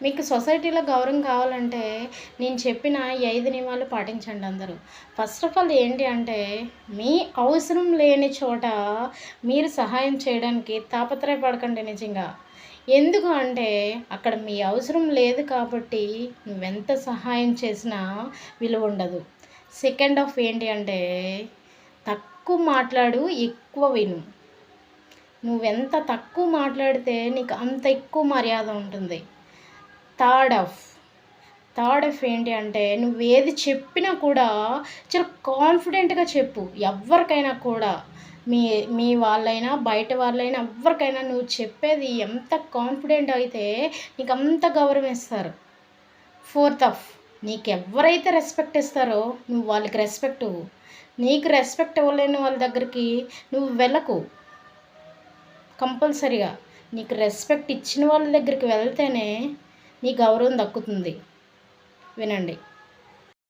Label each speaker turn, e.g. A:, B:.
A: మీకు సొసైటీలో గౌరవం కావాలంటే నేను చెప్పిన ఈ 5 నియమాలు పాటించండి అందరూ. ఫస్ట్ ఆఫ్ ఆల్ ఏంటి అంటే, మీ అవసరం లేని చోట మీరు సహాయం చేయడానికి తాపత్రయపడకండి నిజంగా. ఎందుకు అంటే, అక్కడ మీ అవసరం లేదు కాబట్టి నువ్వెంత సహాయం చేసినా విలువుండదు. సెకండ్ హాఫ్ ఏంటి అంటే, తక్కువ మాట్లాడు, ఎక్కువ విను. నువ్వెంత తక్కువ మాట్లాడితే నీకు అంత ఎక్కువ మర్యాద ఉంటుంది. థర్డ్ హాఫ్ థర్డ్ హాఫ్ ఏంటి అంటే, నువ్వేది చెప్పినా కూడా చాలా కాన్ఫిడెంట్‌గా చెప్పు. ఎవ్వరికైనా కూడా మీ మీ వాళ్ళైనా, బయట వాళ్ళైనా ఎవ్వరికైనా నువ్వు చెప్పేది ఎంత కాన్ఫిడెంట్ అయితే నీకంత గౌరవం ఇస్తారు. ఫోర్త్ హాఫ్ నీకెవ్వరైతే రెస్పెక్ట్ ఇస్తారో నువ్వు వాళ్ళకి రెస్పెక్ట్ ఇవ్వు. నీకు రెస్పెక్ట్ ఇవ్వలేని వాళ్ళ దగ్గరికి నువ్వు వెళ్ళకు. కంపల్సరీగా నీకు రెస్పెక్ట్ ఇచ్చిన వాళ్ళ దగ్గరికి వెళ్తేనే నీ గౌరవం దక్కుతుంది. వినండి.